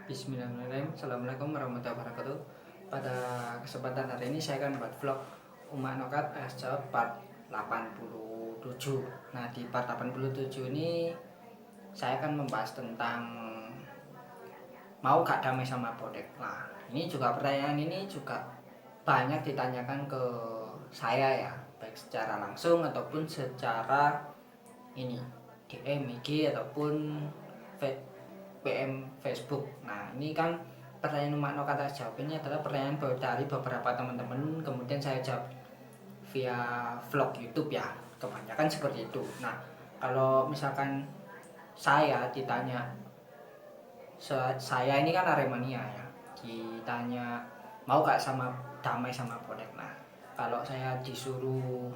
Bismillahirrahmanirrahim. Assalamualaikum warahmatullahi wabarakatuh. Pada kesempatan hari ini saya akan buat vlog Uma Nokat Jawab part 87. Nah, di part 87 ini saya akan membahas tentang mau gak damai sama Bodek. Nah, ini juga pertanyaan ini juga banyak ditanyakan ke saya ya, baik secara langsung ataupun secara ini DM IG ataupun PM Facebook. Nah, ini kan pertanyaan Mak No Kata Jawab ini adalah pertanyaan dari beberapa teman-teman, kemudian saya jawab via vlog YouTube ya, kebanyakan seperti itu. Nah, kalau misalkan saya ditanya, saya ini kan Aremania ya, ditanya mau gak damai sama Bonek. Nah, kalau saya disuruh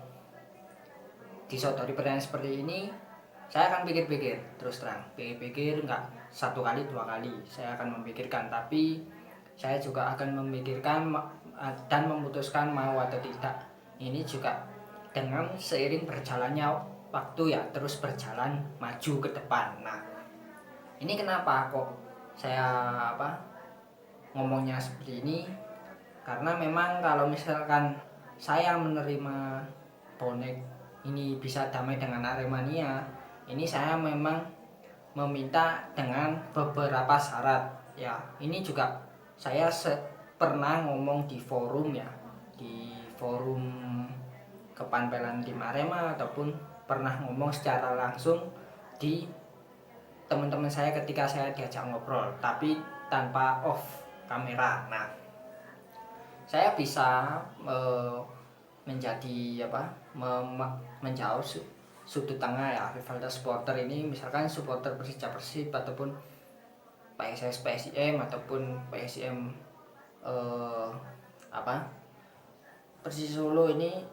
disodori pertanyaan seperti ini, saya akan pikir-pikir, terus terang pikir-pikir, nggak satu kali dua kali saya akan memikirkan, tapi saya juga akan memikirkan dan memutuskan mau atau tidak. Ini juga dengan seiring berjalannya waktu ya, terus berjalan maju ke depan. Nah, ini kenapa kok saya ngomongnya seperti ini, karena memang kalau misalkan saya menerima Bonek ini bisa damai dengan Aremania, ini saya memang meminta dengan beberapa syarat ya. Ini juga saya pernah ngomong di forum ya, di forum kepanpelan tim Arema, ataupun pernah ngomong secara langsung di teman-teman saya ketika saya diajak ngobrol tapi tanpa off kamera. Nah, saya bisa menjadi menjauh sudut tengah ya, rivalitas supporter ini, misalkan supporter Persija Persib ataupun PSS PSIM ataupun PSIM Persis Solo, ini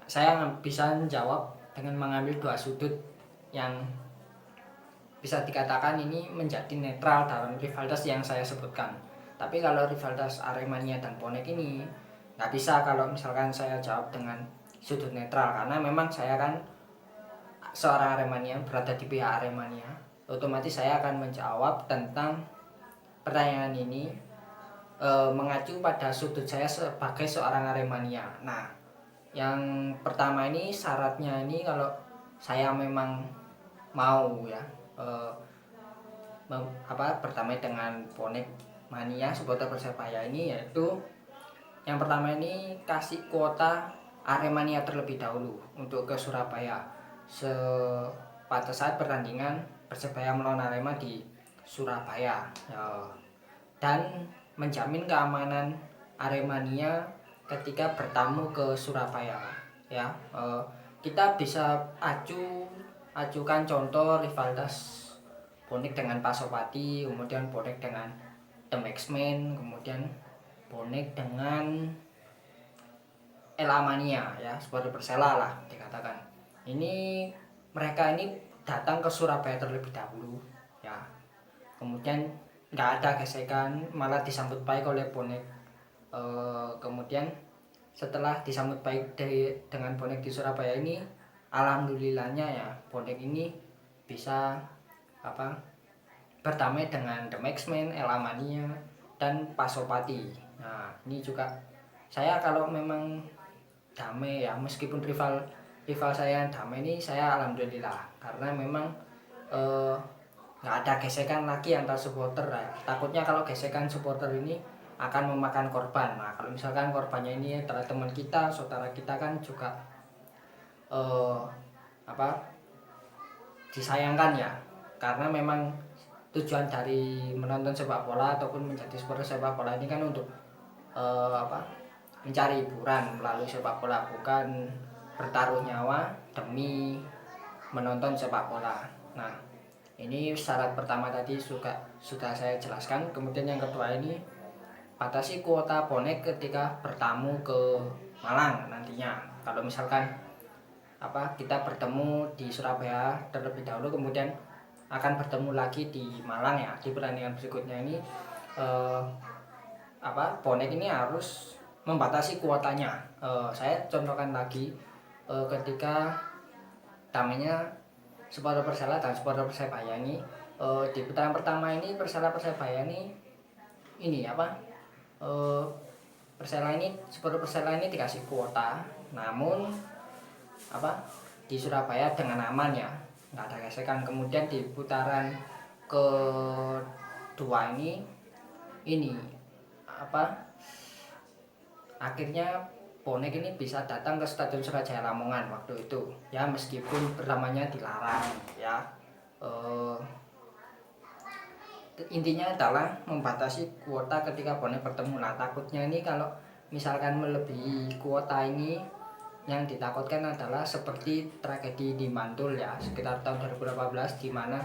saya bisa menjawab dengan mengambil dua sudut yang bisa dikatakan ini menjadi netral dalam rivalitas yang saya sebutkan. Tapi kalau rivalitas Aremania dan Bonek ini nggak bisa kalau misalkan saya jawab dengan sudut netral, karena memang saya kan seorang Aremania, berada di pihak Aremania, otomatis saya akan menjawab tentang pertanyaan ini mengacu pada sudut saya sebagai seorang Aremania. Nah, yang pertama ini syaratnya ini, kalau saya memang mau ya berdamai dengan Bonek Mania supporter Persebaya ini, yaitu yang pertama ini kasih kuota Aremania terlebih dahulu untuk ke Surabaya pada saat pertandingan Persebaya melawan Arema di Surabaya ya, dan menjamin keamanan Aremania ketika bertamu ke Surabaya ya. Kita bisa ajukan contoh rivalitas Bonek dengan Pasopati, kemudian Bonek dengan The Maxman, kemudian Bonek dengan El Amania ya, seperti Persela lah dikatakan. Ini mereka ini datang ke Surabaya terlebih dahulu ya, kemudian nggak ada gesekan, malah disambut baik oleh Bonek. Kemudian setelah disambut baik dengan Bonek di Surabaya ini, alhamdulillahnya ya, Bonek ini bisa berdamai dengan The Maxman, El Amania, dan Pasopati. Nah, ini juga saya kalau memang damai ya, meskipun rival saya damai ini, saya alhamdulillah, karena memang nggak ada gesekan lagi antar supporter ya. Takutnya kalau gesekan supporter ini akan memakan korban. Nah, kalau misalkan korbannya ini adalah teman kita, saudara kita, kan juga disayangkan ya, karena memang tujuan dari menonton sepak bola ataupun menjadi supporter sepak bola ini kan untuk mencari hiburan melalui sepak bola, bukan bertaruh nyawa demi menonton sepak bola. Nah, ini syarat pertama tadi sudah saya jelaskan. Kemudian yang kedua ini, batasi kuota Bonek ketika bertamu ke Malang nantinya. Kalau misalkan kita bertemu di Surabaya terlebih dahulu, kemudian akan bertemu lagi di Malang ya, di pertandingan berikutnya ini, Bonek ini harus membatasi kuotanya. Saya contohkan lagi, ketika damainya supporter Persela dan supporter Persebaya ini Di putaran pertama ini Persela ini apa eh, Persela ini dikasih kuota, namun apa di Surabaya dengan aman ya, nggak ada gesekan. Kemudian di putaran kedua ini apa akhirnya bonek ini bisa datang ke Stadion Surajaya Lamongan waktu itu ya, meskipun pertamanya dilarang ya. eh, Intinya adalah membatasi kuota ketika bonek bertemu. Nah, takutnya ini kalau misalkan melebihi kuota ini, yang ditakutkan adalah seperti tragedi di Mantul ya, sekitar tahun 2018, di mana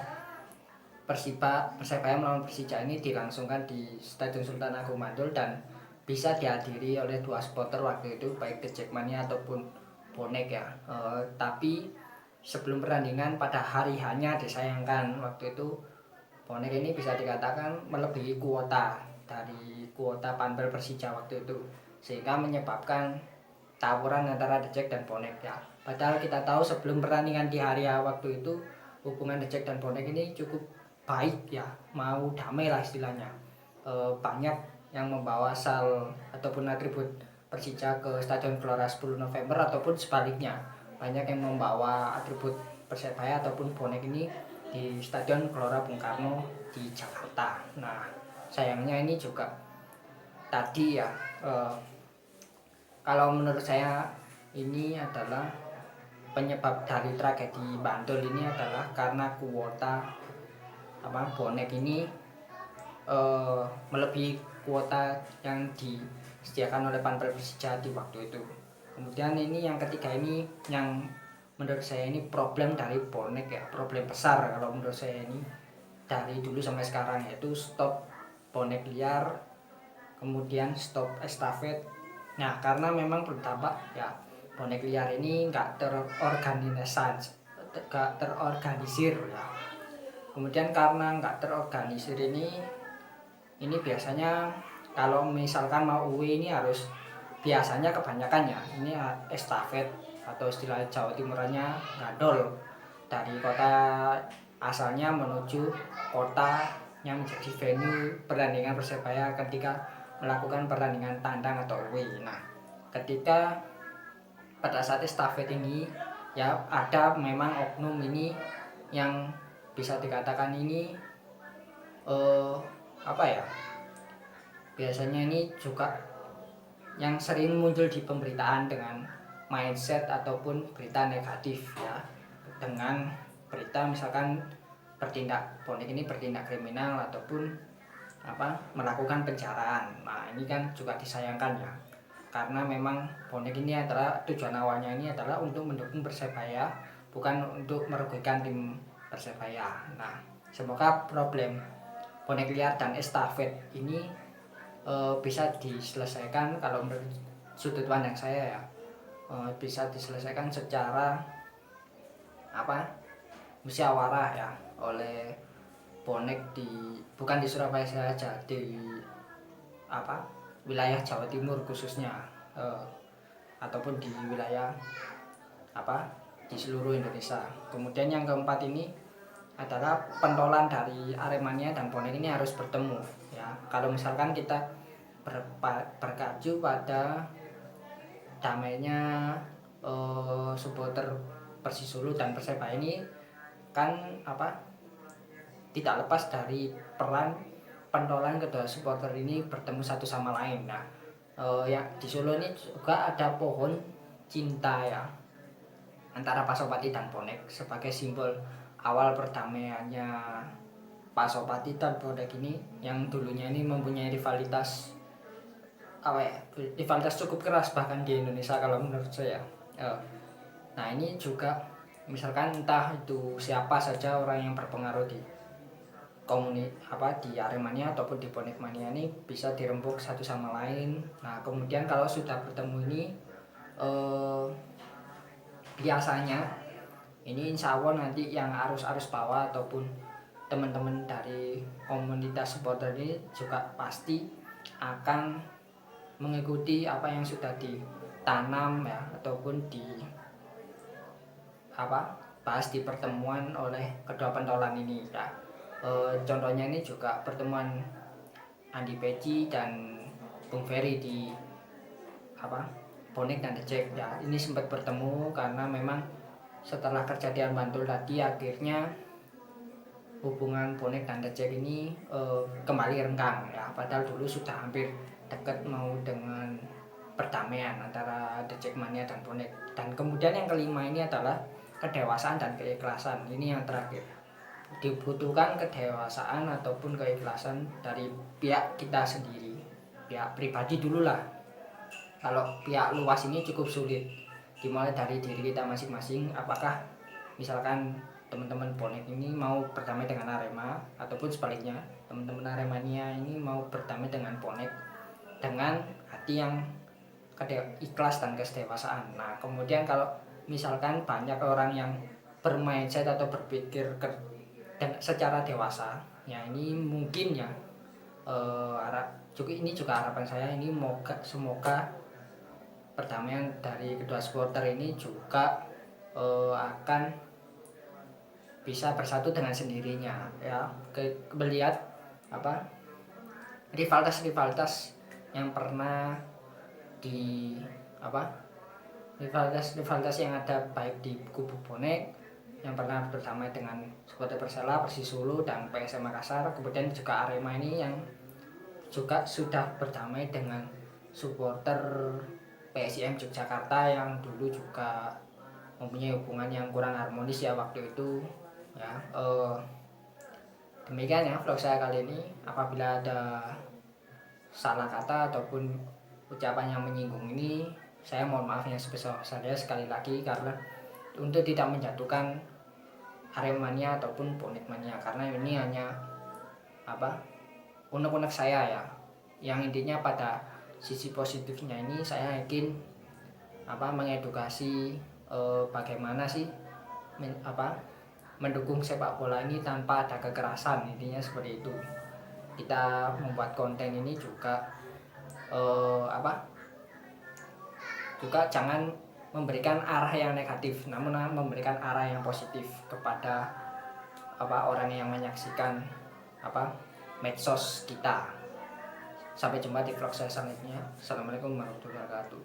Persebaya melawan Persija ini dilangsungkan di Stadion Sultan Agung Mantul dan bisa dihadiri oleh 2 supporter waktu itu, baik The Jackmania ataupun bonek ya. Tapi sebelum pertandingan pada hari hanya disayangkan waktu itu bonek ini bisa dikatakan melebihi kuota dari kuota panpel Persija waktu itu, sehingga menyebabkan tawuran antara The Jack dan bonek ya. Padahal kita tahu sebelum pertandingan di hari waktu itu hubungan The Jack dan bonek ini cukup baik ya, mau damai lah istilahnya. Banyak yang membawa sal ataupun atribut Persija ke Stadion Gelora 10 November ataupun sebaliknya, banyak yang membawa atribut Persebaya ataupun bonek ini di Stadion Gelora Bung Karno di Jakarta. Nah, sayangnya ini juga tadi ya, kalau menurut saya ini adalah penyebab dari tragedi Bantul ini adalah karena kuota bonek ini melebihi kuota yang disediakan oleh panpel Persija di waktu itu. Kemudian ini yang ketiga ini yang menurut saya ini problem dari bonek ya, problem besar kalau menurut saya ini dari dulu sampai sekarang, yaitu stop bonek liar, kemudian stop estafet. Nah, karena memang berdampak ya, bonek liar ini nggak terorganisir ya. Kemudian karena nggak terorganisir ini biasanya kalau misalkan mau UE ini harus, biasanya kebanyakan ya ini estafet atau istilah Jawa Timurannya gadol, dari kota asalnya menuju kota yang menjadi venue pertandingan Persebaya ketika melakukan pertandingan tandang atau away. Nah, ketika pada saat estafet ini ya, ada memang oknum ini yang bisa dikatakan ini apa ya, biasanya ini juga yang sering muncul di pemberitaan dengan mindset ataupun berita negatif ya, dengan berita misalkan bonek ini bertindak kriminal ataupun melakukan penjaraan. Nah, ini kan juga disayangkan ya, karena memang bonek ini adalah tujuan awalnya ini adalah untuk mendukung Persebaya, bukan untuk merugikan tim Persebaya. Nah, semoga problem bonek liar dan estafet ini bisa diselesaikan. Kalau menurut sudut pandang saya ya, bisa diselesaikan secara musyawarah ya, oleh bonek bukan di Surabaya saja, di wilayah Jawa Timur khususnya, ataupun di wilayah di seluruh Indonesia. Kemudian yang keempat ini adalah pentolan dari Aremania dan bonek ini harus bertemu ya. Kalau misalkan kita berkacu pada damainya supporter Persisolo dan Persebaya ini kan tidak lepas dari peran pentolan kedua supporter ini bertemu satu sama lain. Nah, ya di Solo ini juga ada pohon cinta ya antara Pasopati dan bonek sebagai simbol awal perdamaiannya Pasopati dan bonek ini, yang dulunya ini mempunyai rivalitas cukup keras bahkan di Indonesia kalau menurut saya. Nah, ini juga misalkan entah itu siapa saja orang yang berpengaruh di di Aremania ataupun di bonek mania ini bisa dirembuk satu sama lain. Nah, kemudian kalau sudah bertemu ini biasanya ini insya Allah nanti yang arus bawah ataupun teman-teman dari komunitas supporter ini juga pasti akan mengikuti apa yang sudah ditanam ya, ataupun bahas di pertemuan oleh kedua pentolan ini ya. Contohnya ini juga pertemuan Andi Peci dan Bung Ferry di Bonek dan The Jack ya. Ini sempat bertemu karena memang setelah kejadian Bantul tadi akhirnya hubungan Bonek dan The Jack ini kembali renggang ya. Padahal dulu sudah hampir dekat mau dengan perdamaian antara The Jackmania dan Bonek. Dan kemudian yang kelima ini adalah kedewasaan dan keikhlasan. Ini yang terakhir, dibutuhkan kedewasaan ataupun keikhlasan dari pihak kita sendiri, pihak pribadi dulu lah. Kalau pihak luas ini cukup sulit, dimulai dari diri kita masing-masing. Apakah misalkan teman-teman Bonek ini mau berdamai dengan Arema, ataupun sebaliknya teman-teman Aremania ini mau berdamai dengan Bonek dengan hati yang ikhlas dan kedewasaan. Nah kemudian kalau misalkan banyak orang yang bermindset atau berpikir secara dewasa, ya ini mungkin ya ini juga harapan saya, ini semoga perdamaian dari kedua supporter ini juga akan bisa bersatu dengan sendirinya ya. Melihat rivalitas yang pernah di rivalitas yang ada baik di kubu Bonek yang pernah berdamai dengan supporter Persela, Persis Solo dan PSM Makassar, kemudian juga Arema ini yang juga sudah berdamai dengan supporter PSIM Yogyakarta yang dulu juga mempunyai hubungan yang kurang harmonis ya waktu itu ya. Demikian ya vlog saya kali ini. Apabila ada salah kata ataupun ucapan yang menyinggung ini, saya mohon maaf yang sebesar-besarnya sekali lagi, karena untuk tidak menjatuhkan Aremania ataupun Bonekmania, karena ini hanya unek-unek saya ya, yang intinya pada sisi positifnya ini saya ingin mengedukasi bagaimana sih mendukung sepak bola ini tanpa ada kekerasan, intinya seperti itu. Kita membuat konten ini juga juga jangan memberikan arah yang negatif, namun memberikan arah yang positif kepada orang yang menyaksikan medsos kita. Sampai jumpa di vlog saya selanjutnya. Assalamualaikum warahmatullahi wabarakatuh.